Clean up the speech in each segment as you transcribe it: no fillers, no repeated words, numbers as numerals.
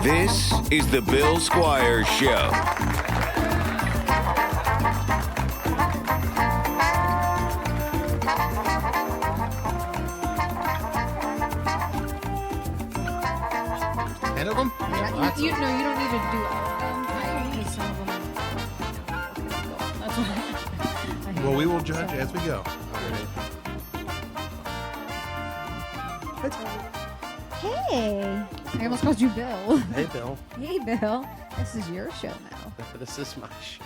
This is the Bill Squire Show. Ten of them? Yeah, you don't need to do all of them. I need some of them. That's what Well, we will judge as we go. Hey, I almost called you Bill. Hey, Bill. Hey, Bill. This is your show now. This is my show.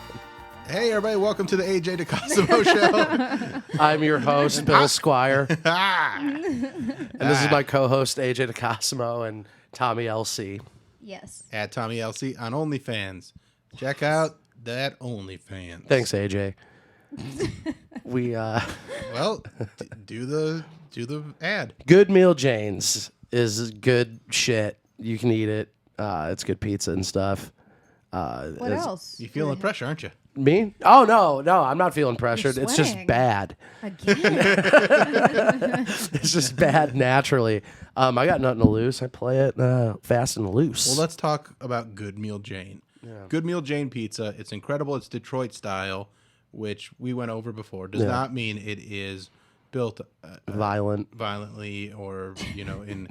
Hey, everybody, welcome to the AJ DeCosimo Show. I'm your host, Bill Squire. And And this is my co-host, AJ DeCosimo, and Tommi LC. Yes. At Tommi LC on OnlyFans. Check out that OnlyFans. Thanks, AJ. We Well, do the ad. Good Meal Jane's is good shit. You can eat it. It's good pizza and stuff. What else? You feeling pressure, aren't you? Me? Oh no, I'm not feeling pressured. You're It's just sweating. bad. Again. It's just bad naturally. I got nothing to lose. I play it fast and loose. Well, let's talk about Good Meal Jane. Good Meal Jane pizza. It's incredible. It's Detroit style, which we went over before. Does not mean it is built violently or in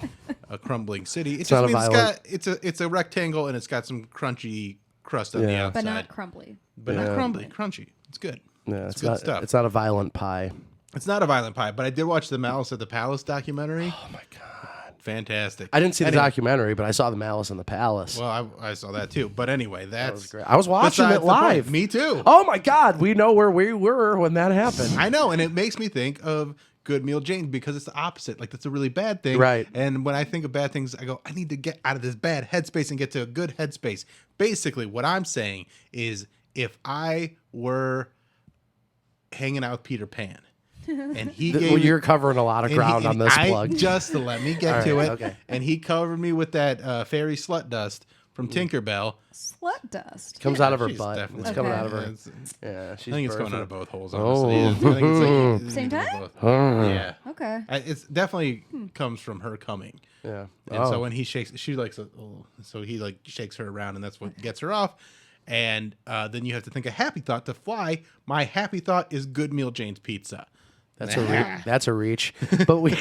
a crumbling city. It just means it's a rectangle and it's got some crunchy crust on the outside, but not crumbly. But not crumbly, crunchy. It's good. Yeah, it's good stuff. It's not a violent pie. It's not a violent pie, but I did watch the Malice at the Palace documentary. Oh my god, fantastic! I didn't see the documentary, but I saw the Malice in the Palace. Well, I saw that too. But anyway, that was great. I was watching it besides the point. live. Me too. Oh my god, we know where we were when that happened. I know, and it makes me think of Good Meal Jane because it's the opposite. Like, that's a really bad thing. Right. And when I think of bad things, I go, I need to get out of this bad headspace and get to a good headspace. Basically, what I'm saying is if I were hanging out with Peter Pan and he gave well, you're covering a lot of ground on this plug. Just to let me get to it. Okay. And he covered me with that fairy slut dust from Tinkerbell. Slut dust. Comes out of her she's butt. definitely- It's coming Okay. out of her. Yeah, She's I think it's birthing. going out of both holes, Oh. honestly. I think it's like, Same time? both. Yeah. Okay. It's definitely comes from her coming. Yeah. And so when he shakes, she likes it. So he like shakes her around, and that's what gets her off. And then you have to think a happy thought to fly. My happy thought is Good Meal Jane's pizza. That's a reach, but we, but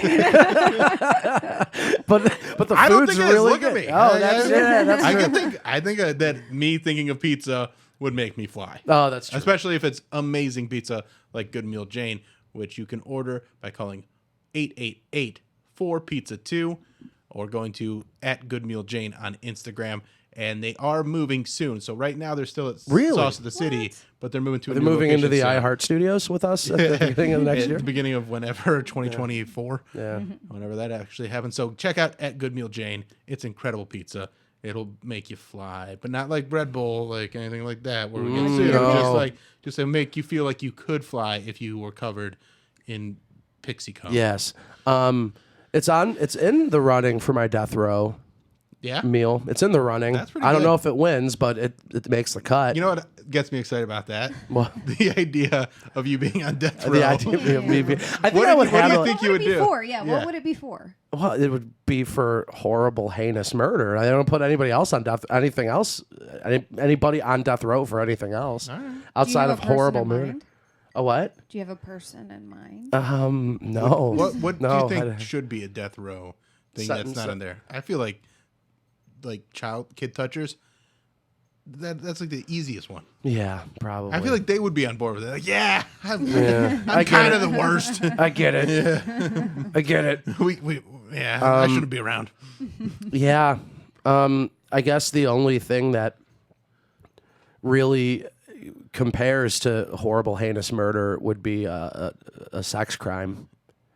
the I don't food's think it is. really Look good. at me. Oh, that's true. I think that me thinking of pizza would make me fly. Oh, that's true. Especially if it's amazing pizza like Good Meal Jane, which you can order by calling 888-4PIZZA2 or going to @GoodMealJane on Instagram. And they are moving soon. So right now they're still at Sauce of the City, but they're moving to. They're moving into the iHeart Studios with us at the beginning of next year. At the beginning of whenever 2024. Yeah. Whenever that actually happens. So check out @GoodMealJane. It's incredible pizza. It'll make you fly, but not like Red Bull, like anything like that. Where we get sued. no. Just to make you feel like you could fly if you were covered in pixie cum. Yes. It's in the running for my death row Yeah. meal. It's in the running. That's pretty I don't good. know if it wins, but it makes the cut. You know what gets me excited about that? What? The idea of you being on death row. The idea of me being- I think What I do would you have think What you would would it be do? for? Yeah. Yeah. What would it be for? Well, it would be for horrible, heinous murder. I don't put anybody else on anything else, anybody on death row for anything else outside Do you of have a person horrible in murder. mind? A what? Do you have a person in mind? No. What no, do you think should be a death row thing that's not in there? I feel like kid touchers. That's like the easiest one. Yeah, probably. I feel like they would be on board with it. Like, I'm I get kind it. of the worst. I get it. I get it. I shouldn't be around. Yeah. I guess the only thing that really compares to horrible, heinous murder would be a sex crime.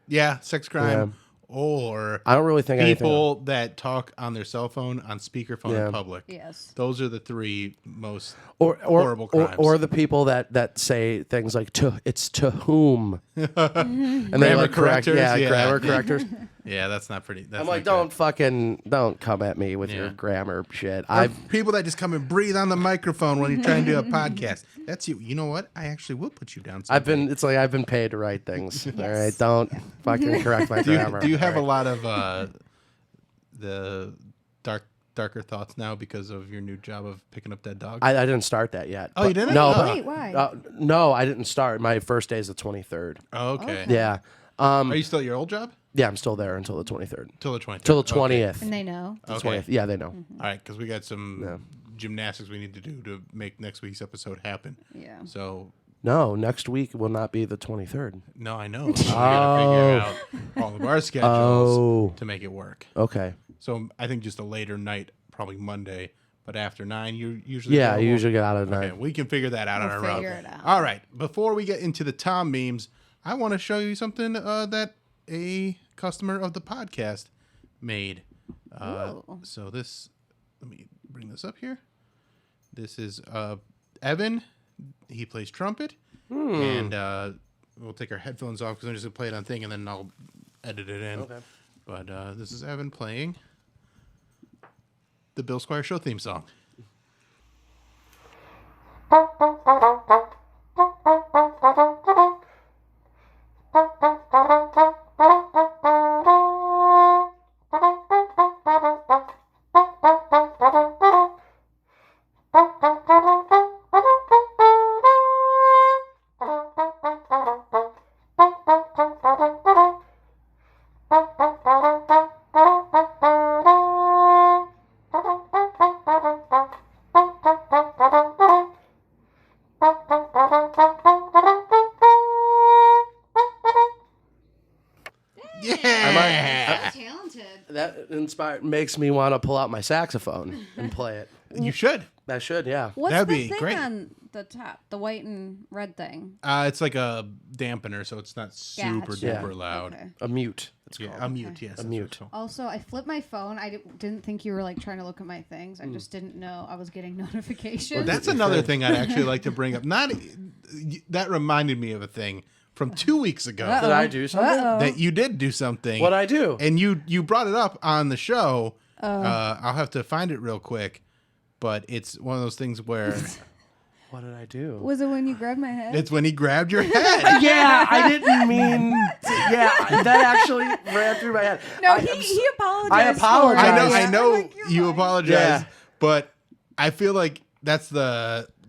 Yeah, sex crime. Or I don't really think people that talk on their cell phone on speakerphone in public. Yes. Those are the three most or horrible crimes. or the people that say things like it's to whom and they like correct correctors, yeah. grammar correctors. Yeah, that's not pretty. That's I'm like, not don't come at me with your Yeah. grammar shit. Or people that just come and breathe on the microphone when you're trying to do a podcast. That's you. You know what? I actually will put you down. I've been paid to write things. All right, don't fucking correct my grammar. Do you have a lot of the dark darker thoughts now because of your new job of picking up dead dogs? I didn't start that yet. Oh, you didn't? No, Oh. Wait, why? no, I didn't start. My first day is the 23rd. Oh, okay. Yeah. Are you still at your old job? Yeah, I'm still there until the 23rd. Till the 20th. Till the 20th. And they know. The Okay. 20th. Yeah, they know. All right, because we got some gymnastics we need to do to make next week's episode happen. Yeah. So, No, next week will not be the 23rd. no, I know. So we got to figure out all of our schedules to make it work. Okay. So I think just a later night, probably Monday, but after 9, you usually Yeah, I available? usually get out at Okay, 9. we can figure that out on our We'll own. figure it out. All right, before we get into the Tomm-Memes, I want to show you something that a customer of the podcast made. So this, let me bring this up here. This is Evan. He plays trumpet, and we'll take our headphones off because I'm just gonna play it on thing, and then I'll edit it in. Okay. But this is Evan playing the Bill Squire Show theme song. Talented. Makes me want to pull out my saxophone and play it. You should. I should, yeah. What's That'd the be thing great. on the top? The white and red thing? It's like a dampener, so it's not super Gotcha. duper loud. Okay. A mute. It's Yeah, called. a mute. Yes, A mute. Also, I flipped my phone. I didn't think you were like trying to look at my things. I just didn't know I was getting notifications. That's another thing I'd actually like to bring up. That reminded me of a thing from 2 weeks ago Did I do something? that you did do something. What'd I do? And you brought it up on the show. I'll have to find it real quick, but it's one of those things where What did I do? Was it when you grabbed my head? it's when he grabbed your head. Yeah, I didn't mean. Yeah, that actually ran through my head. No, he apologized. I apologize. I know Like, you're you fine. apologize, Yeah. but I feel like that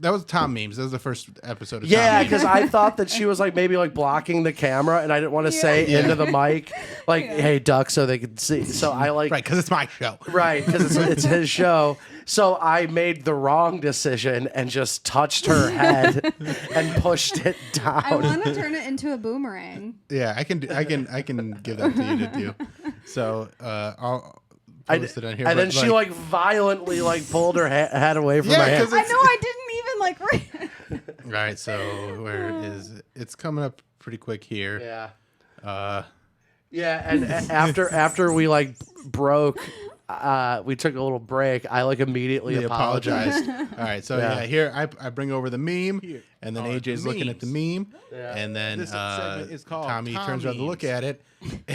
was Tomm-Memes. That was the first episode of Yeah, Tomm-Memes. because I thought that she was like maybe like blocking the camera, and I didn't want to say into the mic, like, "Hey, duck," so they could see. So I like Right, because it's my show. right because it's his show. So I made the wrong decision and just touched her head and pushed it down. I want to turn it into a boomerang. Yeah, I can give that to you to do. So I'll post it on here. And but, then she like violently like pulled her head away from my Yeah, head. 'cause I know I didn't even like. Right, so where is it? It's coming up pretty quick here. Yeah. Yeah, and after we like broke, we took a little break. I like immediately They apologized. apologized. All right, so Yeah. yeah, here I bring over the meme, and then are AJ's the looking at the meme, and then This segment is called Tommy turns around to look Tomm-Memes. at it,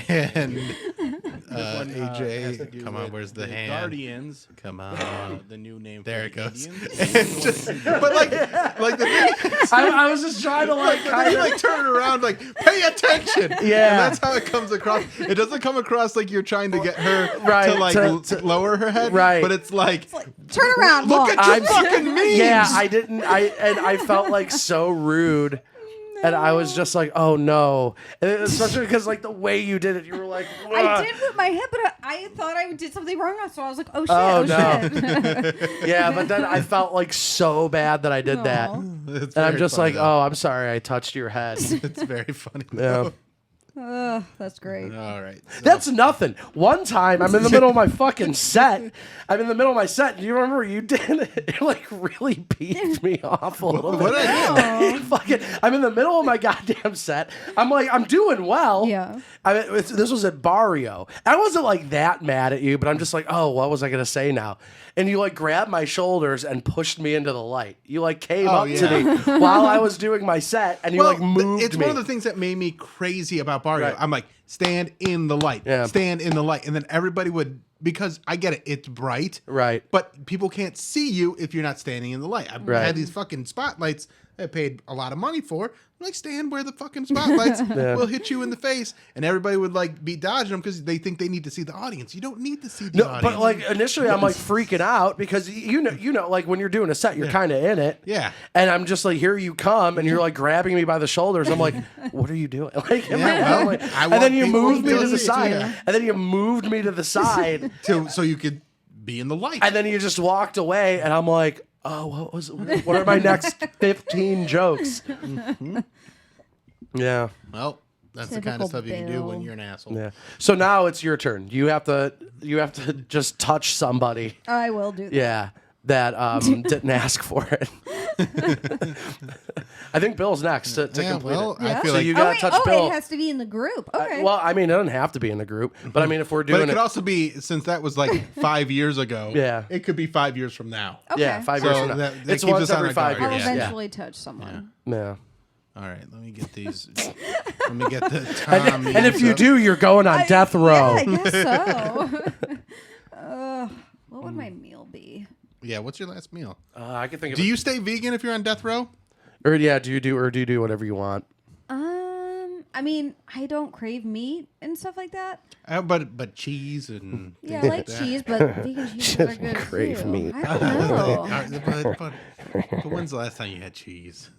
and One, has to AJ, do come on, with where's the hand? Guardians. Come on, The new name. there for it the goes. Indians. But like the thing. I was just trying to like But then kind you of. like turn it around, like pay attention. Yeah. and that's how it comes across. It doesn't come across like you're trying to get her Right, to like to- lower her head, Right. But it's like, Turn around. look Look. at your fucking memes. Yeah, I didn't. I felt like so rude. And I was just like, oh no. And especially because like the way you did it, you were like, I "Ugh." did with my head, but I thought I did something wrong, so I was like, oh shit, Oh, oh, no. shit. Yeah, but then I felt like so bad that I did that. Aw. It's And I'm very just funny, like, though. oh, I'm sorry I touched your head. It's very funny. Yeah. though. Ugh, that's great. All right. So- That's nothing. One time, I'm in the middle of my fucking set. I'm in the middle of my set. Do you remember what you did? It like really peeved me off a little what bit. I It fucking, I'm in the middle of my goddamn set. I'm like, I'm doing well. Yeah. This was at Barrio. I wasn't like that mad at you, but I'm just like, oh, what was I gonna say now? And you like grabbed my shoulders and pushed me into the light. You like came up yeah. to me while I was doing my set, and you like moved it's me. one of the things that made me crazy about Barrio. Right. I'm like, stand in the light. Yeah. Stand in the light. And then everybody would, because I get it, it's bright. Right. But people can't see you if you're not standing in the light. I've Right. had these fucking spotlights I paid a lot of money for. I'm like, stand where the fucking spotlights will hit you in the face. And everybody would like be dodging them because they think they need to see the audience. You don't need to see the audience. But like initially I'm like freaking out because you know, like when you're doing a set, you're kind of in it. Yeah. And I'm just like, here you come. And you're like grabbing me by the shoulders. I'm like, what are you doing? Like, and then you moved me to the side. And then you moved me to the side. So you could be in the light. And then you just walked away. And I'm like, oh, what are my next 15 jokes? Mm-hmm. Yeah. Well, that's the kind of stuff you can do when you're an asshole. Yeah. So now it's your turn. You have to just touch somebody. I will do that. Yeah. That didn't ask for it. I think Bill's next to complete it. I feel So like you gotta touch Bill. It has to be in the group. Okay. Well, I mean, it doesn't have to be in the group, but I mean, if we're doing But it could also be, since that was like 5 years ago, Yeah. it could be 5 years from now. Okay. yeah, 5 So years from now. that It's keeps once us on every our 5 guard. I'll years. eventually touch someone. Yeah. All right, let me get these. Let me get the Tomm-Memes And if you up. do, you're going on death row. Yeah, I guess so. What would my meal be? Yeah, what's your last meal? I can think of Do you stay vegan if you're on death row? Or yeah, do you do whatever you want? I mean, I don't crave meat and stuff like that. But cheese and Yeah, I things like that. cheese, but vegan cheeses are good crave too. meat. I don't know. But when's the last time you had cheese?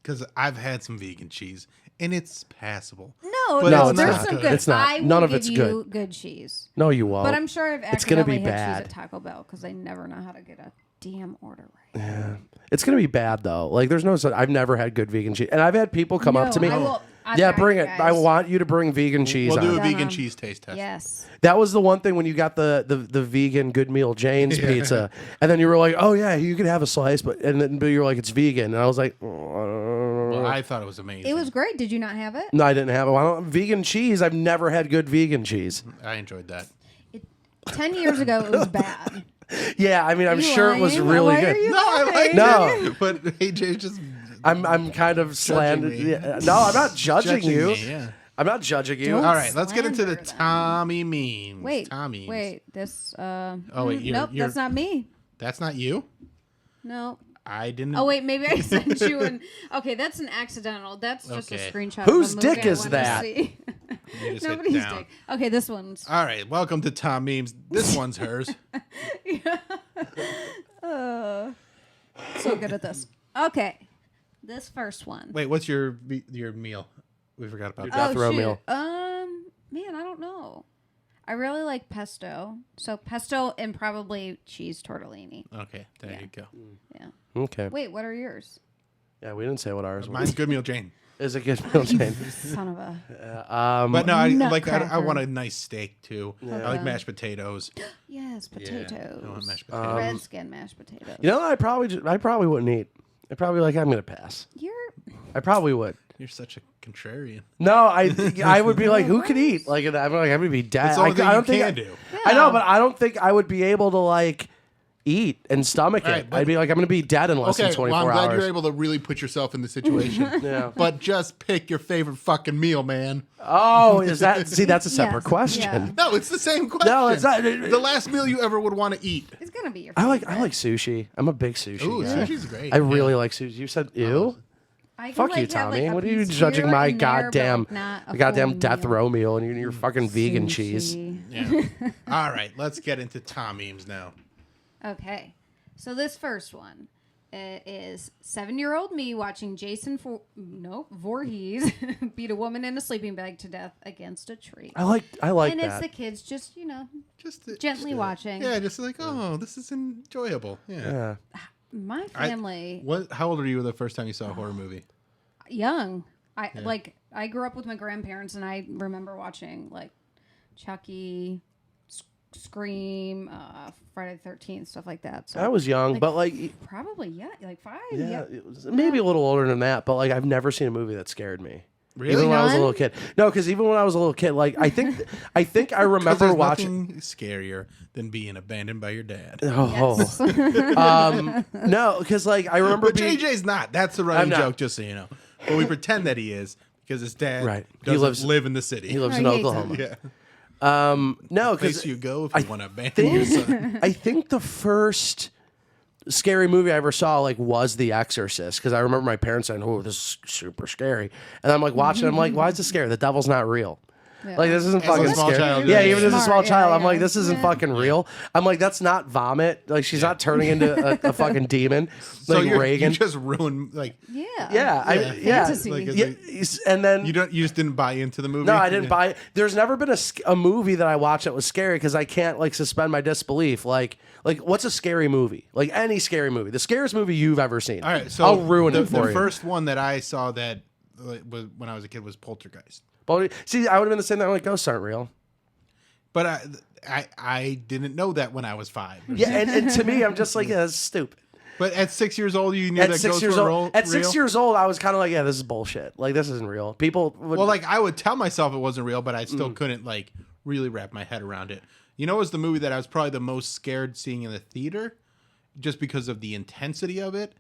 Because I've had some vegan cheese and it's passable. No, But no, it's there's not some good. good. It's not. I will None of give it's you good. cheese. No, you won't. But I'm sure I've It's gonna be accidentally had bad. cheese at Taco Bell because I never know how to get a damn order right. It's gonna be bad though. Like, there's no. I've never had good vegan cheese, and I've had people come up to me. I will, Yeah, bring it. I want you to bring vegan cheese. We'll do on. a vegan cheese taste test. Yes. That was the one thing when you got the vegan Good Meal Jane's pizza, and then you were like, "Oh yeah, you can have a slice," but you were like, "It's vegan," and I was like, Well, I thought it was amazing. It was great. Did you not have it? "No, I didn't have it." Well, vegan cheese. I've never had good vegan cheese. I enjoyed that. 10 years ago, it was bad. Yeah, I mean, I'm You sure it was lying? really Why good. Are you No, I lying? liked No. it. But AJ just I'm kind of slandered. me. Yeah. No, I'm not judging you. me, yeah. I'm not judging you. Don't All right, let's get into the slander them. Tomm-Memes. Wait. Tomm-Memes. Wait. This. wait, you're- nope, you're- that's not me. That's not you? No. I didn't. Oh wait, maybe I sent you an. Okay, that's an accidental. That's just a Okay. screenshot. Whose of a movie dick I is wanted that? to see. You just hit Nobody's down. dick. Okay, this one's. All right, welcome to Tomm-Memes. This one's hers. So good at this. Okay, this first one. Wait, what's your meal? We forgot about that. Death row shoot. meal. Man, I don't know. I really like pesto. So pesto and probably cheese tortellini. Okay, there you go. Yeah. Okay. Wait, what are yours? Yeah, we didn't say what ours was. Mine's Good Meal Jane. Is it Good Meal Jane? Son of a. But no, I Nutcracker. want a nice steak too. I like mashed potatoes. Yes, potatoes. I want mashed potatoes. Red skin mashed potatoes. You know, I probably wouldn't eat. I probably I'm gonna pass. I probably would. You're such a contrarian. No, I would be like, who could eat? Like, I'm gonna be dead. It's the only thing I you don't think can do. I know, but I don't think I would be able to like eat and stomach Right, it. but- I'd be like, I'm gonna be dead in less than Okay, 24 well, I'm glad hours. you're able to really put yourself in the situation. Yeah. But just pick your favorite fucking meal, man. Oh, is that? See, that's a separate Yes, question. yeah. No, it's the same question. No, it's not. The last meal you ever would want to eat. It's gonna be your. I Favorite. like sushi. I'm a big sushi Ooh, guy. sushi's great. I really like sushi. You said ew? I can, Fuck like, you, have, Tommy. a what are you piece judging here my and there, but, goddamn, like, not a goddamn full death meal. row meal and your fucking vegan cheese? Sushi. Yeah. All right, let's get into Tomm-Memes now. Okay, so this first one is 7-year-old me watching Jason Voorhees beat a woman in a sleeping bag to death against a tree. I like and it's that. the kids just Just gently watching. Yeah, just like, oh, this is enjoyable. Yeah. Yeah. My family How old were you the first time you saw a horror movie? young. I grew up with my grandparents, and I remember watching like Chucky, Scream, Friday the 13th, stuff like that. So I was young, but like, probably like 5. yeah, Yeah. it was maybe a little older than that. But like, I've never seen a movie that scared me. Really? Even when I was a None? little kid. No, because even when I was a little kid, like I think I remember There's watching. nothing scarier than being abandoned by your dad. Oh, no, because like I remember But being. JJ's not. That's the running I'm not. joke, just so you know. But we pretend that he is because his dad Right. He doesn't lives- live in the city. He lives Oh, in he hates Oklahoma. Yeah. No, Place because you go if you want to abandon your son. I think the first scary movie I ever saw like was The Exorcist, because I remember my parents saying, "Oh, this is super scary," and I'm like watching. I'm like, "Why is it scary? The devil's not real." Yeah. Like this isn't As a fucking small scary. child, Yeah, yeah. even as a small Smart, child, yeah, I'm like, yeah. this isn't fucking real. I'm like, that's not vomit. Like she's not turning into a fucking demon. So Like Reagan. you just ruined Yeah. Yeah. Fantasy. Like, Yeah, and then you just didn't buy into the movie. no, I didn't buy it. There's never been a movie that I watched that was scary because I can't like suspend my disbelief. Like what's a scary movie? Like any scary movie. The scariest movie you've ever seen. All right, so I'll ruin it for the you. first one that I saw that was when I was a kid was Poltergeist. But see, I would have been the same thing. I'm like, ghosts aren't real. But I didn't know that when I was 5. Yeah, and to me, I'm just like, yeah, that's stupid. But at 6 years old, you knew At that 6 ghosts years were old, at 6 real? years old, I was kind of like, yeah, this is bullshit. Like this isn't real. People would, Well, like I would tell myself it wasn't real, but I still couldn't like really wrap my head around it. You know, it was the movie that I was probably the most scared seeing in the theater, just because of the intensity of it.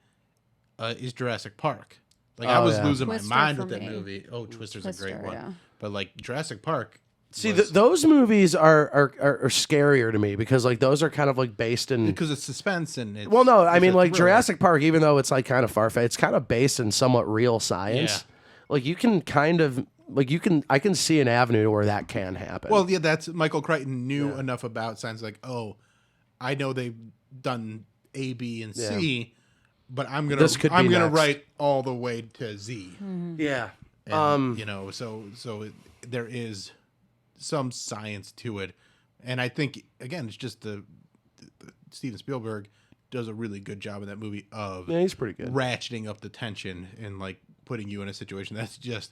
Is Jurassic Park. Like I was losing Twister my mind for with that me. movie. Oh, Twister's a great Twister, one. yeah. But like Jurassic Park. see, was- those movies are scarier to me because like those are kind of like based in. because it's suspense and it's, Well, no, I it's mean a like thriller. Jurassic Park, even though it's like kind of far fetched, it's kind of based in somewhat real science. Yeah. Like you can kind of like I can see an avenue where that can happen. Well, yeah, that's Michael Crichton knew enough about science. Like, oh, I know they've done A, B, and C, but I'm gonna This could be next. write all the way to Z. yeah. And, you know, so there is some science to it, and I think again, it's just the Steven Spielberg does a really good job in that movie of Yeah, he's pretty good. ratcheting up the tension and like putting you in a situation that's just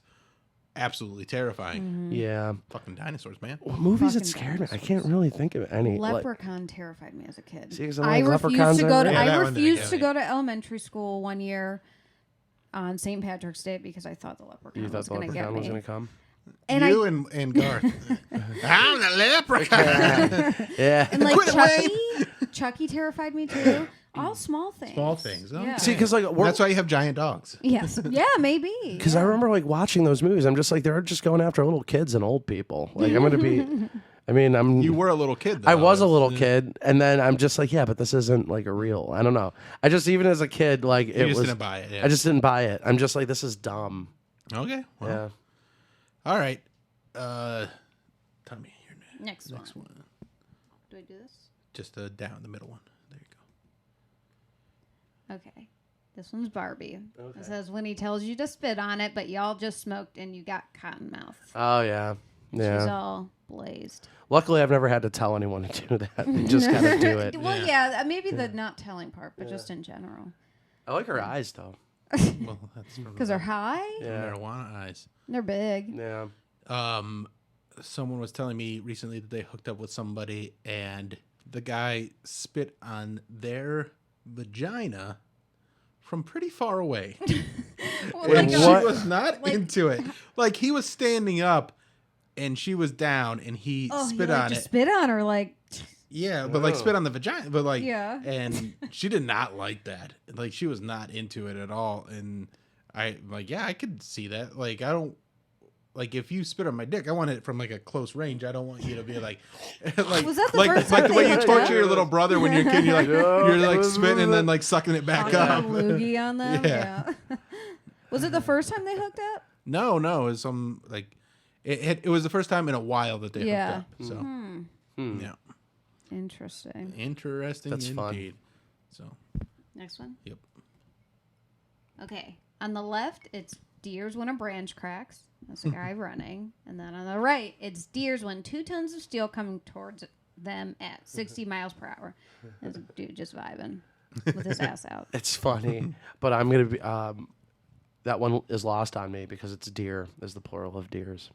absolutely terrifying. Yeah. Fucking dinosaurs, man. Movies that Fucking scared me. I can't really think of any. like- Leprechaun terrified me as a kid. See, 'cause I'm I like, refused leprechauns to are go to. real. Yeah, I that one didn't refused get to me. go to elementary school one year on St. Patrick's Day because I thought the leprechaun You thought was the going to get leprechaun was me. going to come? And You and Garth. I'm the leprechaun. Yeah. And like Quit Chucky terrified me too. All small things. Small things. Okay. Yeah. See, because like That's why you have giant dogs. Yes. Yeah, maybe. Because I remember like watching those movies, I'm just like they're just going after little kids and old people. Like I'm gonna be. I mean, You were a little kid, though. I was a little kid, and then I'm just like, yeah, but this isn't like a real. I don't know. I just even as a kid, like You it just was. didn't buy it. Yeah. I just didn't buy it. I'm just like, this is dumb. Okay. Well, Yeah. all right. Tommy, you're Next next one. one. Do I do this? Just down the middle one. There you go. Okay. This one's Barbie. It says when he tells you to spit on it, but y'all just smoked and you got cotton mouth. Oh yeah. She's Yeah. all blazed. Luckily, I've never had to tell anyone to do that. You just gotta do it. Well, yeah, maybe the not telling part, but just in general. I like her eyes though. Well, that's from Because they're high, Yeah. marijuana eyes. they're big. Yeah. Someone was telling me recently that they hooked up with somebody and the guy spit on their vagina from pretty far away. Well, And like she What? was not into it. Like he was standing up and she was down and he spit you like on to it. spit on her, like, Yeah, but like spit on the vagina. But like, Yeah. And she did not like that. Like she was not into it at all. And I like, yeah, I could see that. Like I don't. Like if you spit on my dick, I want it from like a close range. I don't want you to be like, like, Was that the like, first like time the way they you hooked torture up? your little brother when you're a kid. You're like, you're like spitting and then like sucking it back a up. loogie on them. Yeah. Yeah. Was it the first time they hooked up? No, it was some like, it was the first time in a while that they Yeah. hooked up. So yeah, Interesting. interesting That's fun. indeed. So Next one. yep. Okay. On the left, it's deers when a branch cracks. That's the guy running. And then on the right, it's deers when 2 tons of steel coming towards them at 60 miles per hour. There's a dude just vibing with his ass out. It's funny, but I'm gonna be. That one is lost on me because it's deer is the plural of deers.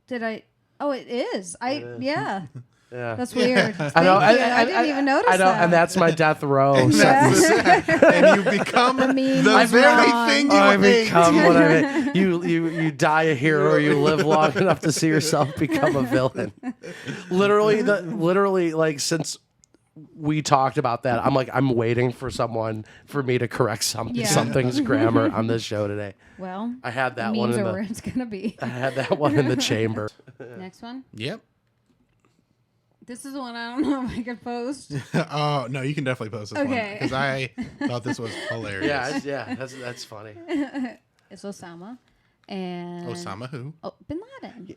Did I? Oh, it is. Yeah. Yeah. That's weird. I know. Thank you. I didn't even notice I know, that. and that's my death row. And you become The meme the was very wrong. thing you I hate. become what I you die a hero. You live long enough to see yourself become a villain. Literally, like since we talked about that, I'm waiting for me to correct Yeah. something's grammar on this show today. Well, I had that memes one in are the where it's gonna be. I had that one in the chamber. Next one. Yep. This is one I don't know if I could post. Oh no, you can definitely post this one Okay. because I thought this was hilarious. That's funny. It's Osama. And Osama who? Oh, Bin Laden.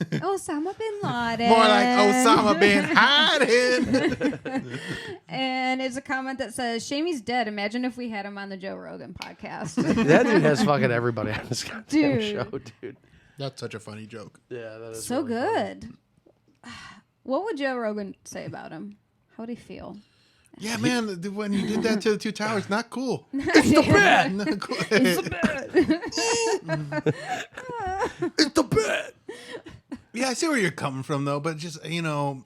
Osama Bin Laden. More like Osama bin Laden. And it's a comment that says, Shamey's dead. Imagine if we had him on the Joe Rogan podcast. That dude has fucking everybody on this goddamn Dude. show, dude. That's such a funny joke. Yeah, that is So really funny. good. What would Joe Rogan say about him? How would he feel? Yeah, man, when you did that to the Two Towers, not cool. It's the bed. Not cool. It's the bed. Yeah, I see where you're coming from, though, but just, if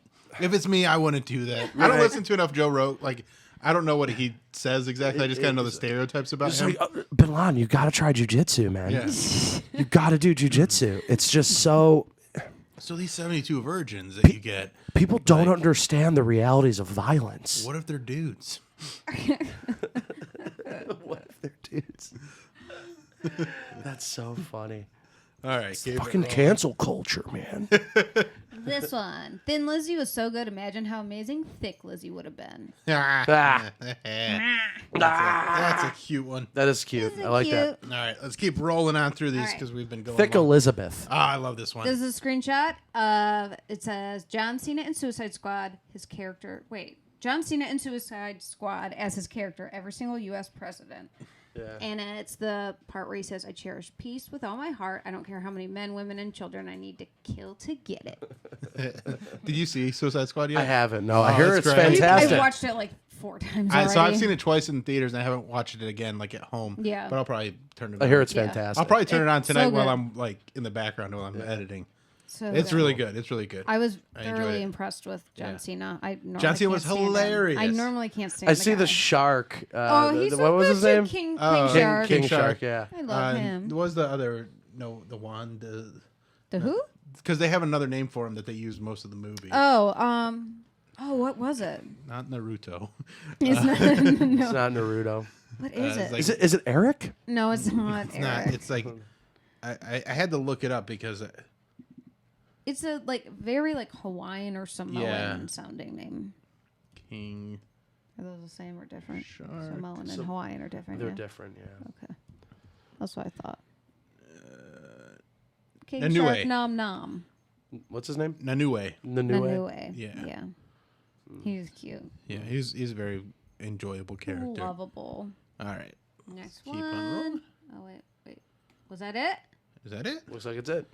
it's me, I wouldn't do that. I don't listen to enough Joe Rogan. Like, I don't know what he says exactly. I just kind of know the stereotypes about him. Bin Laden, you got to try jujitsu, man. Yeah. You got to do jujitsu. It's just so... So these 72 virgins that you get, People don't understand the realities of violence. what if they're dudes? What if they're dudes? That's so funny. All right. keep it Fucking rolling. cancel culture, man. This one. Thin Lizzy was so good. Imagine how amazing Thick Lizzy would have been. Ah. That's a cute one. That is cute. I like that. All right, let's keep rolling on through these All right. because we've been going Thick long. Elizabeth. Oh, I love this one. This is a screenshot of, it says, John Cena in Suicide Squad, his character, John Cena in Suicide Squad as his character, every single U.S. president. Yeah. And it's the part where he says, I cherish peace with all my heart. I don't care how many men, women, and children I need to kill to get it. Did you see Suicide Squad yet? I haven't. No, I Oh, hear that's it's great. fantastic. I've watched it like 4 times already. So I've seen it twice in theaters and I haven't watched it again like at home. Yeah. But I'll probably turn it on. I hear it's Yeah. fantastic. I'll probably turn it on It's tonight so while good. I'm like in the background while I'm editing. So It's good. really good. It's really good. I was I enjoyed thoroughly it. impressed with John Yeah. Cena. I normally John Cena can't was stand him. hilarious. I normally can't stand I the see guy. the shark. Oh, he's so what was good his too, name? King Oh, Shark. King Shark. Shark. Yeah. I love him. What was the other? No, the wand. The who? Because they have another name for him that they use most of the movie. What was it? Not Naruto. It's not, It's no. not Naruto. What is it's it? like- Is it Eric? No, it's not. It's not. It's like I had to look it up because It's a very Hawaiian or Samoan Yeah. sounding name. King. Are those the same or different? Shark. Samoan and Hawaiian are different. They're yeah. different. Yeah. Okay, that's what I thought. King Nanue. Shark Nom Nom. What's his name? Nanue. Nanue. Yeah. He's cute. Yeah, he's a very enjoyable character. Lovable. All right. Next Keep one. on rolling. Oh wait. Was that it? Is that it? Looks like it's it.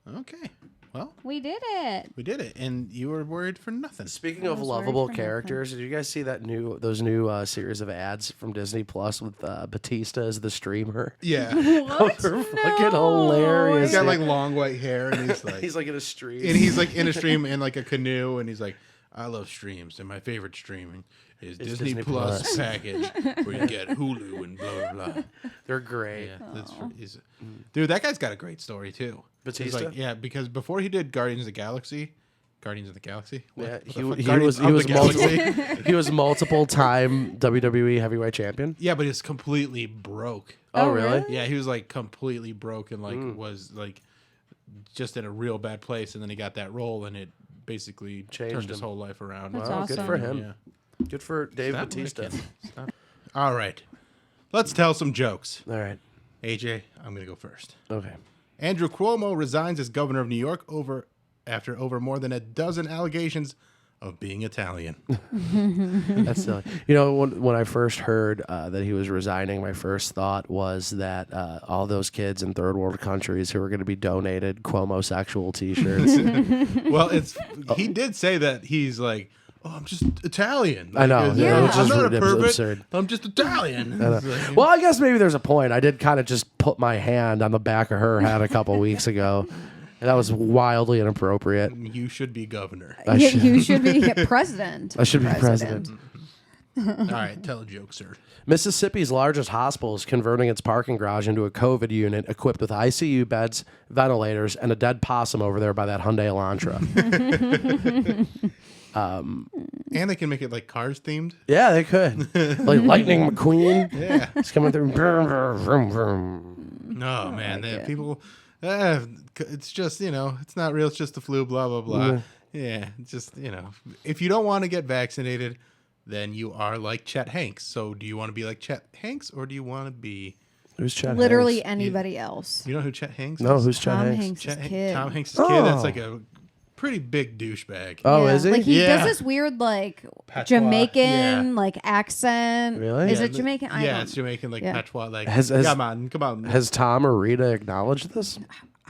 Okay. Well, We did it. we did it, and you were worried for nothing. Speaking I of was worried lovable for characters, did you guys see those new series of ads from Disney Plus with Bautista as the streamer? Yeah. What? They're fucking hilarious. He's got like long white hair, and he's like, He's like in a stream. and he's like in a stream in like a canoe, and he's like, I love streams, and my favorite streaming is Disney, Disney Plus, Plus. package where you get Hulu and blah blah blah. They're great. Yeah, dude, that guy's got a great story too. He's Batista? like, yeah, because before he did Guardians of the Galaxy. What Yeah, the he fuck? was Guardians he of was the Galaxy. he was multiple time WWE heavyweight champion. Yeah, but he's completely broke. Oh, Oh, really? really? Yeah, he was like completely broke and like was like just in a real bad place, and then he got that role, and it basically Changed turned his him. whole life around. That's Wow, awesome. good for him. Yeah. Good for Dave Stop Bautista. licking. Stop. All right, let's tell some jokes. All right. AJ, I'm gonna go first. Okay. Andrew Cuomo resigns as governor of New York after more than a dozen allegations of being Italian. That's silly. You know, when I first heard that he was resigning, my first thought was that all those kids in third world countries who were going to be donated Cuomo sexual T-shirts. Well, he did say that he's like, oh, I'm just Italian. I know, Like, yeah, which I'm is not a pervert. absurd. I'm just Italian. Well, I guess maybe there's a point. I did kind of just put my hand on the back of her head a couple weeks ago. And that was wildly inappropriate. You should be governor. You should be president. I should be president. All right, tell a joke, sir. Mississippi's largest hospital is converting its parking garage into a COVID unit equipped with ICU beds, ventilators, and a dead possum over there by that Hyundai Elantra. And they can make it like Cars themed. Yeah, they could. Like Lightning McQueen. Yeah. It's coming through. Vroom, vroom. No, man. People, it's just, it's not real. It's just the flu, blah, blah, blah. Yeah, just, if you don't want to get vaccinated, then you are like Chet Hanks. So do you want to be like Chet Hanks or do you want to be... Who's Chet Literally Hanks? anybody else. You know who Chet Hanks No, is? who's Chet Tom Hanks? Hanks' kid. Tom Hanks' kid. That's like a pretty big douchebag. Oh, is he? Like he Yeah. does this weird like Patois, Jamaican yeah. like accent. Really? Is Yeah, it Jamaican? I Yeah, don't- it's Jamaican, like Yeah. patois. Like, Has- come on. Has Tom or Rita acknowledged this?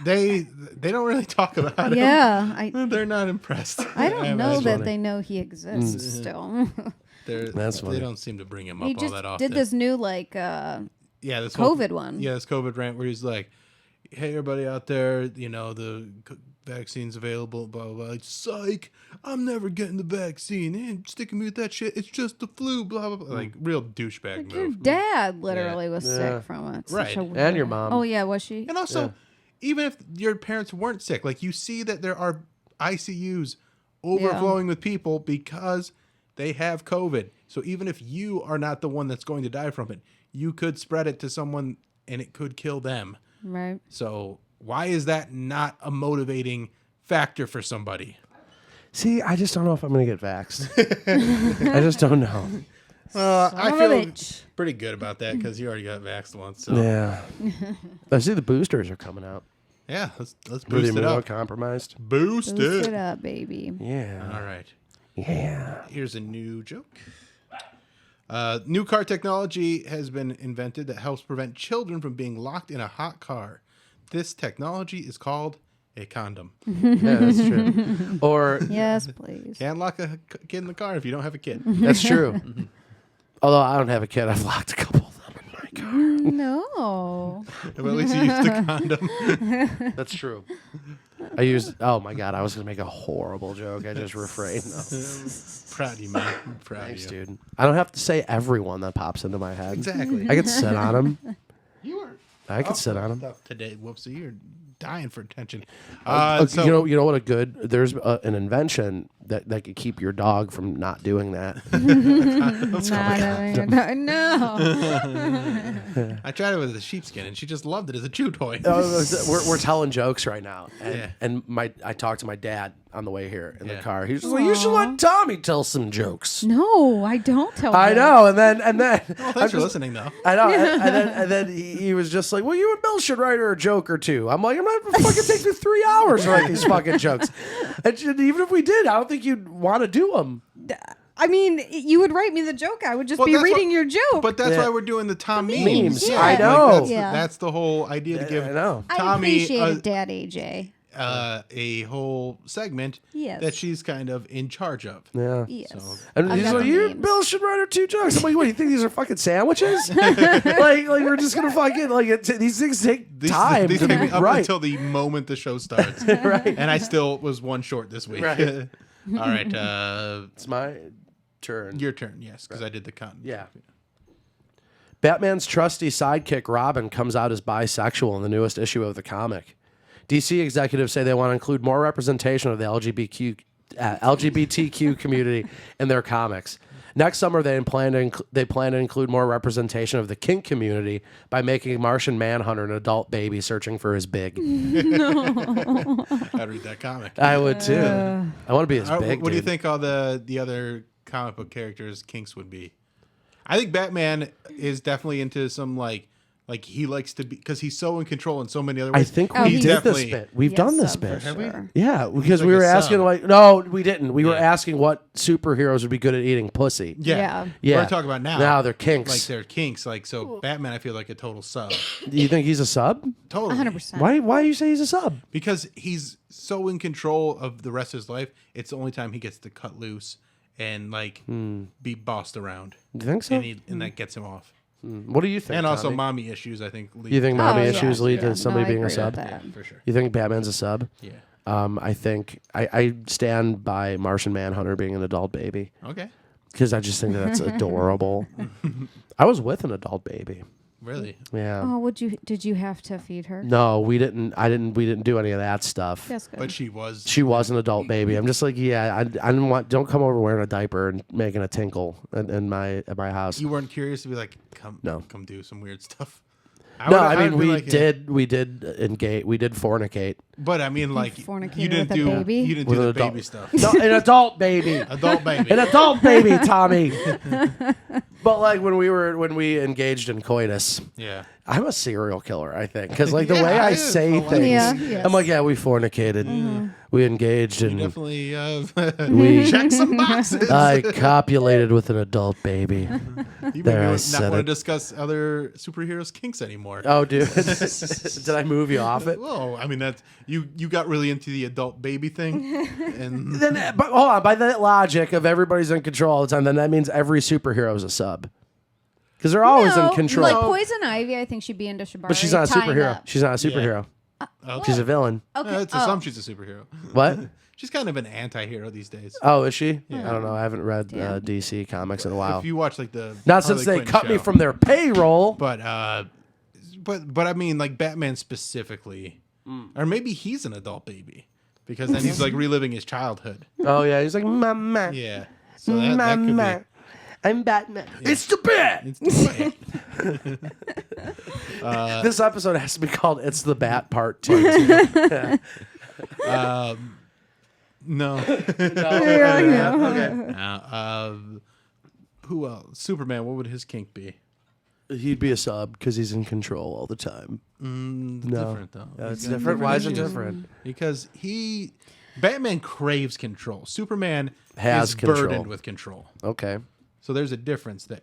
They don't really talk about him. Yeah, They're not impressed. I don't know imagine. that they know he exists still. That's funny. They don't seem to bring him He up all just that often. did this new like this COVID one. Yeah, this COVID rant where he's like, "Hey, everybody out there, the vaccine's available, blah, blah, blah. Like, psych, I'm never getting the vaccine. They ain't sticking me with that shit. It's just the flu, blah, blah, blah." Like, real douchebag Like, your move. dad literally was Yeah. sick from it. Right. Such a And weird- your mom. Oh yeah, was she? And also, even if your parents weren't sick, like, you see that there are ICUs overflowing with people because they have COVID. So even if you are not the one that's going to die from it, you could spread it to someone and it could kill them. Right. So why is that not a motivating factor for somebody? See, I just don't know if I'm going to get vaxxed. I just don't know. I of a feel bitch. pretty good about that because you already got vaxxed once. So Yeah. I see the boosters are coming out. yeah, let's Pretty boost it up. compromised. Boost Boost it. it up, baby. Yeah. All right. Yeah. Here's a new joke. New car technology has been invented that helps prevent children from being locked in a hot car. This technology is called a condom. Yeah, that's true. Or Yes, please. Can't lock a kid in the car if you don't have a kid. that's true. Although I don't have a kid, I've locked a couple of them in my car. No. But at least you used a condom. That's true. I used. Oh my god, I was gonna make a horrible joke. I just refrained. No. Proud of you, man. Proud Thanks, of you. dude. I don't have to say everyone that pops into my head. Exactly. I could sit on them. You were I could sit on them. stuff today. Whoopsie, you're dying for attention. You know what? There's an invention that could keep your dog from not doing that. No. I tried it with a sheepskin, and she just loved it as a chew toy. We're telling jokes right now, and, Yeah. and I talked to my dad on the way here in the car. He was just like, "You should let Tommy tell some jokes." No, I don't tell I them. know, and then Thanks for listening, though. I know, and then he was just like, "Well, you and Bill should write her a joke or two." I'm like, "I'm not fucking take me 3 hours to write these fucking jokes." And even if we did, I don't think you'd want to do them. I mean, you would write me the joke. I would just Well, be that's reading what- your joke. But that's Yeah. why we're doing the Tomm-Memes. memes. Yeah. I know. That's the whole idea to give I know. I Tommy appreciate it, Dad AJ. a whole segment Yes. that she's kind of in charge of. Yeah. Yes. And I've he's got like, the "You memes. and Bill should write her 2 jokes." I'm like, "What? You think these are fucking sandwiches? like we're just gonna fucking these things take time These to take me up write." until the moment the show starts. Right. And I still was one short this week. Right. All right. It's my turn. Your turn, yes, because I did the con. Yeah. Batman's trusty sidekick Robin comes out as bisexual in the newest issue of the comic. DC executives say they want to include more representation of the LGBTQ community in their comics. Next summer, they plan to include more representation of the kink community by making Martian Manhunter an adult baby searching for his big. I'd read that comic. I would too. I want to be his All right, big. what do you dude. think all the other comic book characters' kinks would be? I think Batman is definitely into some like he likes to be because he's so in control in so many other I ways. think Oh, we he's did this definitely- bit. We've Yes, done this for bit. sure. Yeah, because like we a were asking sub. like, no, we didn't. We were Yeah. asking what superheroes would be good at eating pussy. Yeah. Yeah. We're talking about now. Now they're kinks. Like they're kinks. Like so, Batman, I feel like a total sub. Do you think he's a sub? Totally. 100%. Why do you say he's a sub? Because he's so in control of the rest of his life. It's the only time he gets to cut loose and like be bossed around, Do you think so? and that gets him off. What do you think? And also, Tommy? mommy issues. I think. Lead You think mommy Oh, yeah. issues lead Yeah. to somebody No, I being a agree sub? with that. for sure. You think Batman's a sub? Yeah. I think I stand by Martian Manhunter being an adult baby Okay. because I just think that's adorable. I was with an adult baby. Really? Yeah. Oh, did you have to feed her? No, we didn't. We didn't do any of that stuff. That's good. But she was. She was an adult baby. I'm just like, yeah, I didn't want. Don't come over wearing a diaper and making a tinkle at my house. You weren't curious to be like, come No. do some weird stuff. we did engage. We did fornicate. But I mean, like, fornicated you didn't with a do baby? you didn't With do an the adult. baby stuff. No, an adult baby. Adult baby. An adult baby, Tommy. But like when we engaged in coitus, Yeah. I'm a serial killer, I think, because like the Yeah, way I I say like things, Yeah, yes. I'm like, yeah, we fornicated, we engaged, You and definitely we. check some boxes. I copulated with an adult baby. You There, I maybe said not want to it. discuss other superheroes' kinks anymore. Oh, dude, did I move you off it? Well, I mean that's you got really into the adult baby thing, and Then, but hold on. By that logic of everybody's in control all the time, then that means every superhero is a sub, because they're always in control. Like Poison Ivy, I think she'd be into Shibari. but she's not a tying superhero. up. She's not a superhero. okay. She's a villain. Okay. It's assumed she's a superhero. What? She's kind of an anti-hero these days. Oh, is she? I don't know. I haven't read DC comics in a while. If you watch like the Not since Harley they Quinn cut me show. from their payroll. But I mean like Batman specifically, or maybe he's an adult baby because then he's like reliving his childhood. Oh yeah, he's like mama. Yeah, so that could Mama. I'm Batman. It's the Bat. be. It's the way. This episode has to be called "It's the Bat Part 2. No. Okay. Who else? Superman. What would his kink be? He'd be a sub because he's in control all the time. Different though. That's He's got different. Why is it issues. different? Because Batman craves control. Superman Has is control. burdened with control. Okay. So there's a difference there.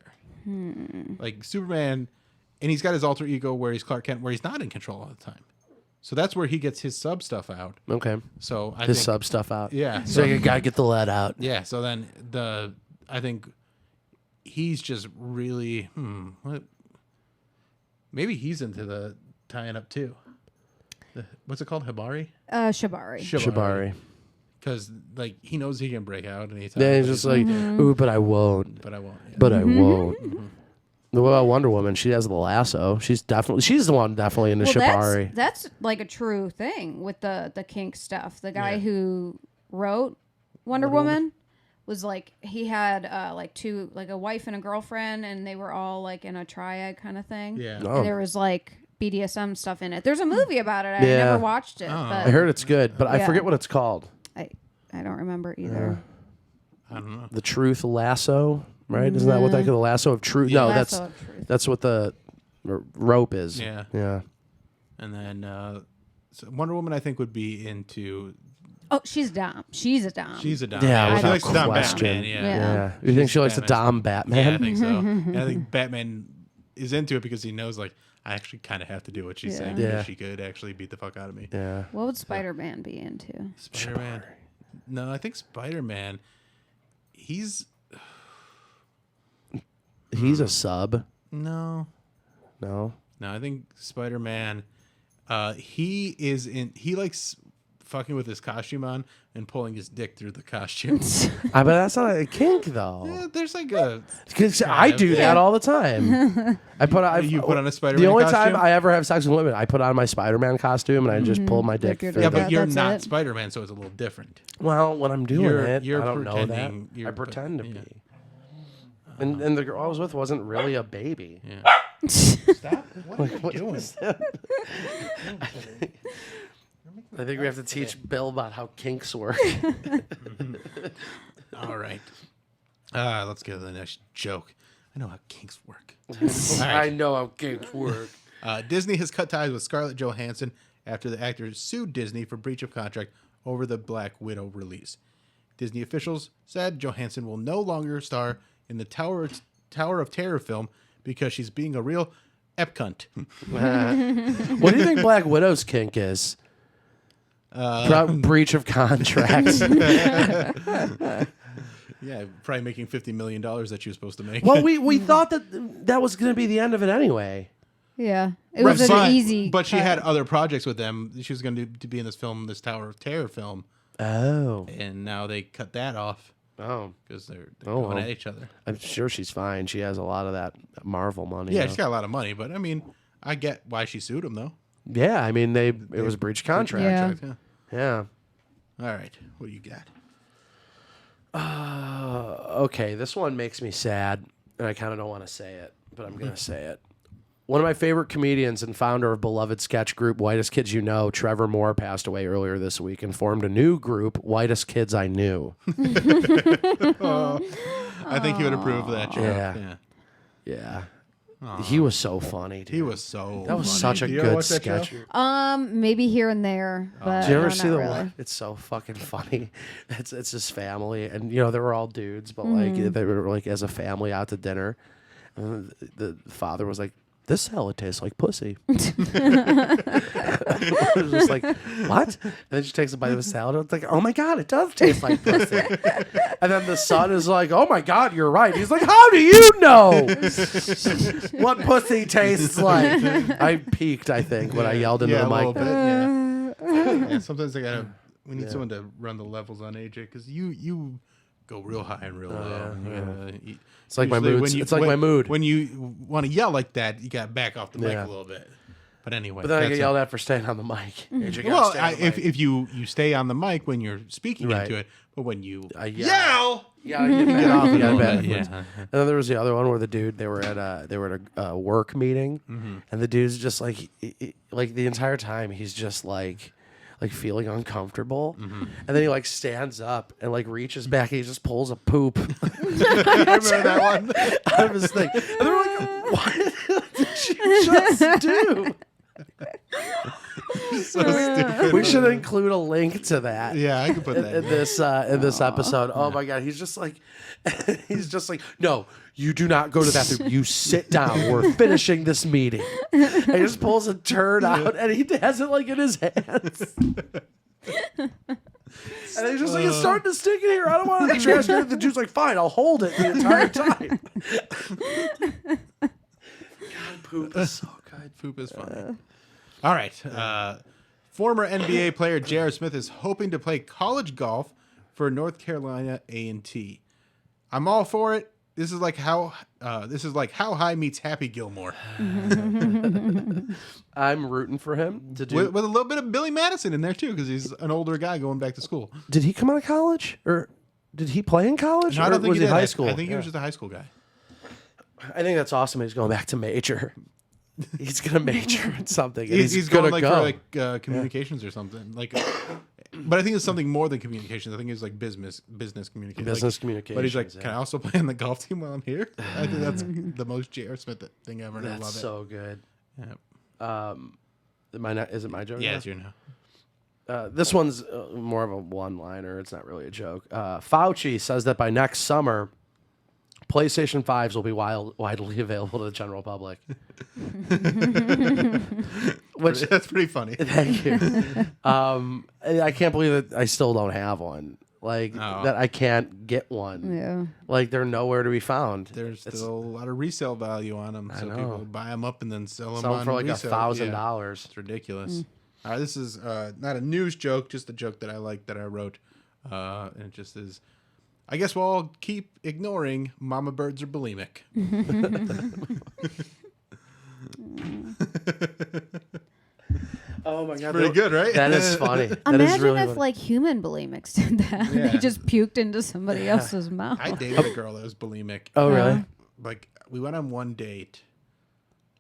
Like Superman, and he's got his alter ego where he's Clark Kent, where he's not in control all the time. So that's where he gets his sub stuff out. Okay. So I His think, sub stuff out. Yeah. So you gotta get the lead out. Yeah. So then I think he's just really what? Maybe he's into the tying up too. What's it called? Hibari? Shibari. Shibari. Because like he knows he can break out anytime. Yeah, he's just like, ooh, but I won't. But I won't. Yeah. But I won't. What about Wonder Woman? She has the lasso. She's the one definitely into Shibari. That's like a true thing with the kink stuff. The guy Yeah. who wrote Wonder Woman was like he had like a wife and a girlfriend, and they were all like in a triad kind of thing. Yeah. Oh. And there was like BDSM stuff in it. There's a movie about it. I Yeah. never watched it, but I heard it's good, but I Yeah. forget what it's called. I don't remember either. I don't know. The Truth Lasso, right? Isn't that what they call the lasso of truth? Yeah. No, Lasso of Truth. that's what the rope is. Yeah. Yeah. And then so Wonder Woman, I think, would be into. Oh, she's Dom. She's a Dom. She's a Dom. Yeah, she without likes to Dom question. Batman. Yeah. Yeah. You think she likes to Batman's- dom Batman? Yeah, I think so. And I think Batman is into it because he knows, like, I actually kind of have to do what she's saying Yeah. because she could actually beat the fuck out of me. Yeah. What would Spider-Man be into? Spider-Man. No, I think Spider-Man. He's He's a sub. no. No. I think Spider-Man. He is in. He likes fucking with his costume on and pulling his dick through the costume. But that's not a kink though. Yeah, there's like a. 'Cause I do Yeah. that all the time. I put on. You put on a Spider-Man The only costume? time I ever have sex with women, I put on my Spider-Man costume and I just pull my dick your through. Yeah, dick the- but you're that's not it. Spider-Man, so it's a little different. Well, when I'm doing You're it, I don't know that. pretending I you're- pretend to yeah. be. And the girl I was with wasn't really a baby. Yeah. Stop! What are you doing? I think we have to teach Bill about how kinks work. All right. Let's get to the next joke. I know how kinks work. I know how kinks work. Disney has cut ties with Scarlett Johansson after the actor sued Disney for breach of contract over the Black Widow release. Disney officials said Johansson will no longer star in the Tower of Terror film because she's being a real epcunt. What do you think Black Widow's kink is? Breach of contract. Yeah, probably making $50 million that she was supposed to make. Well, we thought that was going to be the end of it anyway. Yeah, it was an easy. But she cut. had other projects with them. She was going to be in this film, this Tower of Terror film, Oh. and now they cut that off Oh. because they're Oh, going well. at each other. I'm sure she's fine. She has a lot of that Marvel money. Yeah, though. she's got a lot of money, but I mean, I get why she sued him though. Yeah, I mean, it was a breach of contract. Yeah. Yeah. All right, what do you got? Okay, this one makes me sad, and I kind of don't want to say it, but I'm going to say it. One of my favorite comedians and founder of beloved sketch group Whitest Kids You Know, Trevor Moore, passed away earlier this week and formed a new group, Whitest Kids I Knew. I think he would approve of that joke. Yeah. He was so funny, dude. He was so That was funny. such a Do you ever good watch that sketch. show? Maybe here and there, but Did you ever no, see not the really. one? It's so fucking funny. It's his family, and you know they were all dudes, but like they were like as a family out to dinner, and the father was like, "This salad tastes like pussy." It was just like, what? And then she takes a bite of the salad, and it's like, oh my god, it does taste like pussy. And then the son is like, oh my god, you're right. He's like, how do you know what pussy tastes like? I peaked, I think, when I yelled into the a mic. little bit, yeah. Sometimes we need someone to run the levels on AJ because you go real high and real low. It's like my mood. It's like my mood. When you want to yell like that, you got to back off the mic a little bit. But anyway, But then I get yelled at for staying on the mic. AJ, gotta Well, stay on the mic. if you stay on the mic when you're speaking Right. into it, but when you I yell, Yeah, you get off. You got bad. yeah. And then there was the other one where the dude they were at a work meeting, and the dude's just like like the entire time he's just like feeling uncomfortable, and then he like stands up and like reaches back and he just pulls a poop I remember that one. out of his thing, and they're like, "What did you just do?" So stupid. We should include a link to that. Yeah, I can put that. In this episode. Oh my god, he's just like no, you do not go to the bathroom. You sit down. We're finishing this meeting. And he just pulls a turd out and he has it like in his hands. And he's just like, it's starting to stick in here. I don't want it to trash can. The dude's like, fine, I'll hold it the entire time. God, poop is so good. Poop is funny. All right. Former NBA player J.R. Smith is hoping to play college golf for North Carolina A&T. I'm all for it. This is like how High meets Happy Gilmore I'm rooting for him to do. with a little bit of Billy Madison in there too, because he's an older guy going back to school. Did he come out of college, or did he play in college? No, I or don't think was he did. high school? I think he was just a high school guy. I think that's awesome. He's going back to major. He's gonna major in something. And He's gonna going go. for communications or something. But I think it's something more than communications. I think it's like business communication. Business communications, But he's like, yeah. can I also play on the golf team while I'm here? I think that's the most J.R. Smith thing ever. And I That's love so good. it. Yeah. Is it my joke? Yeah, now? it's your now. This one's more of a one-liner. It's not really a joke. Fauci says that by next summer, PlayStation 5s will be widely available to the general public. Which That's pretty funny. thank you. I can't believe that I still don't have one. That I can't get one. Yeah. Like they're nowhere to be found. There's still a lot of resale value on them, so know. people buy them up and then sell them Some on for like resale. $1,000. It's ridiculous. All right, this is not a news joke, just a joke that I like that I wrote, and it just is. I guess we'll all keep ignoring mama birds are bulimic. Oh my god, Pretty good, right? That is funny. That is Imagine really if funny. like human bulimics did that. Yeah. They just puked into somebody else's mouth. I dated a girl that was bulimic. Oh really? Like we went on one date.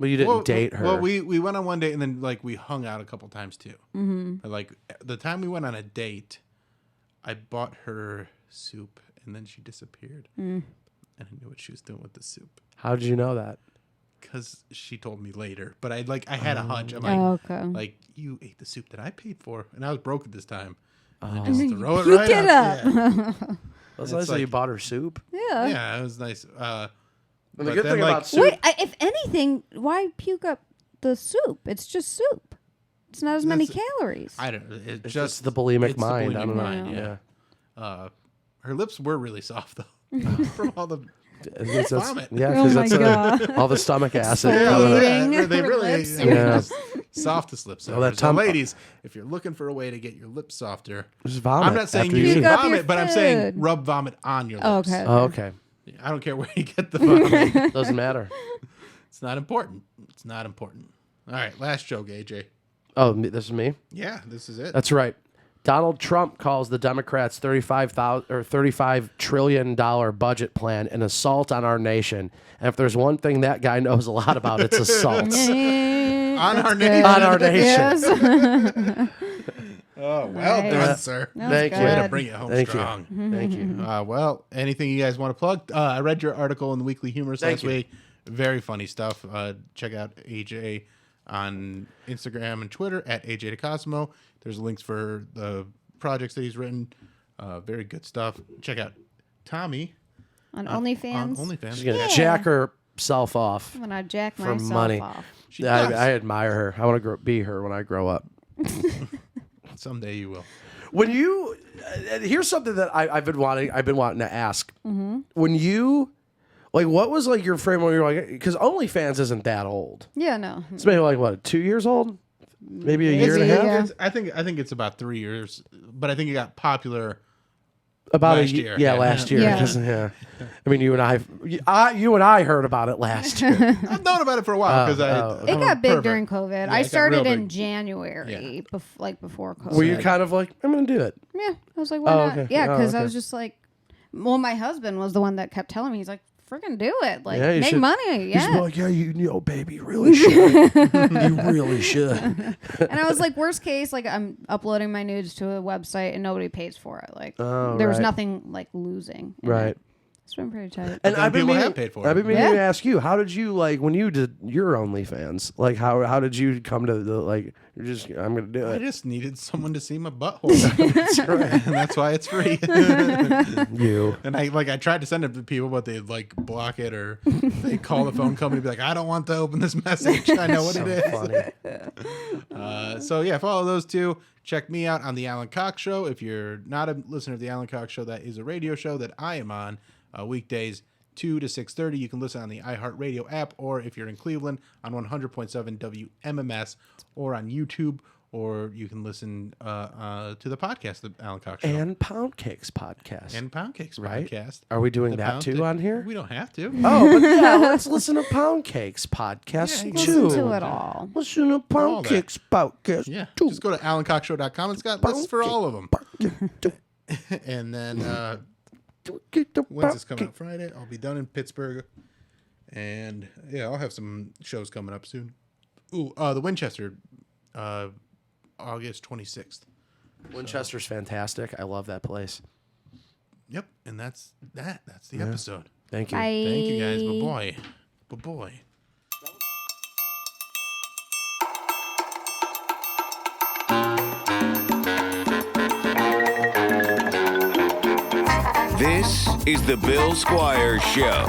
Well, you didn't date her. Well, we went on one date and then like we hung out a couple times too. Mm-hmm. But, like the time we went on a date, I bought her soup and then she disappeared, and I knew what she was doing with the soup How did you know that? because she told me later. But I had a hunch. I'm like, Oh, okay. like you ate the soup that I paid for, and I was broke at this time. And And then just throw it you right get out. up. Yeah. That's It's nice that you like- bought her soup. Yeah. Yeah, it was nice. And the But good then, thing like, about soup. Wait, if anything, why puke up the soup? It's just soup. It's not as many calories. I don't know. It's It's just the bulimic it's mind. The I bulimic don't know. mind, Yeah. her lips were really soft though, from all the. That's- Vomit. Yeah, Oh because my that's God. all the stomach acid. Yeah, coming up. Eating they her really lips. Yeah. softest lips. Oh, that Ever. So Tom- ladies, if you're looking for a way to get your lips softer, Just vomit. I'm not saying after you you should Puke up your vomit, but I'm saying food. rub vomit on your Oh, lips. okay. Oh, okay. I don't care where you get the vomit. Doesn't matter. It's not important. It's not important. All right, last joke, AJ. Oh, this is me? Yeah, this is it. That's right. Donald Trump calls the Democrats' $35 trillion budget plan an assault on our nation. And if there's one thing that guy knows a lot about, it's assaults. On our nation. On our nation. Yes. Oh, well done, sir. Thank you. Way good. to bring it home Thank strong. you. Thank you. Well, anything you guys want to plug? I read your article in the Weekly Humorist Thank last you. week. Very funny stuff. Check out AJ on Instagram and Twitter at AJ DeCosmo. There's links for the projects that he's written. Very good stuff. Check out Tommi On OnlyFans. on OnlyFans. She's going to Yeah. jack herself off I'm gonna jack for myself money. off. She does. I admire her. I want to be her when I grow up. Someday you will. When you here's something that I've been wanting to ask. Mm-hmm. When you what was like your frame when you're like, because OnlyFans isn't that old. Yeah, no. It's maybe like what, 2 years old, maybe a year and a Maybe, half. yeah. I think it's about 3 years, but I think it got popular. About Last a year. yeah, Yeah. last year. Yeah. 'Cause, yeah. I mean, you and I heard about it last year. I've known about it for a while because It got big during COVID. I it got started real in big. January, before COVID. Were you kind of like, I'm gonna do it? Yeah, I was like, why Oh, not? okay. Yeah, Oh, because I okay. was just like, well, my husband was the one that kept telling me, he's like, freaking do it, like Yeah, you make should. money, He's yeah. like, yeah, you know, baby, you really should. You really should. And I was like, worst case, like I'm uploading my nudes to a website and nobody pays for it. Like Oh, there was right. nothing like losing. in Right. it. It's been pretty tight. And then I've been people meaning, have paid for it. I've been meaning Yeah. to ask you, how did you when you did your OnlyFans? Like, how did you come to the you're just I'm gonna do I it. just needed someone to see my butthole. That's right. And that's why it's free. You. And I tried to send it to people, but they'd block it or they call the phone company and be like, I don't want to open this message. I know what it is. Funny. So yeah, follow those two. Check me out on the Alan Cox Show. If you're not a listener to the Alan Cox Show, that is a radio show that I am on weekdays 2 to 6:30. You can listen on the iHeartRadio app, or if you're in Cleveland on 100.7 WMMS, or on YouTube, or you can listen to the podcast, the Alan Cox Show, And Pound Cakes podcast. and Pound Cakes Right? podcast. Are we doing The that Pound too Cake- on here? We don't have to. Oh, but yeah, let's listen to Pound Cakes podcast Yeah, Listen too. to it all. Listen to All Pound that. Cakes podcast Yeah, too. just go to AlanCoxShow.com. It's got lists for all of them. And then when's this coming up? Friday. I'll be done in Pittsburgh, and yeah, I'll have some shows coming up soon. Ooh, the Winchester, August 26th. Winchester's fantastic. I love that place. Yep, and that's that. That's the episode. Thank you. Bye. Thank you guys. Bye boy. This is the Bill Squire Show.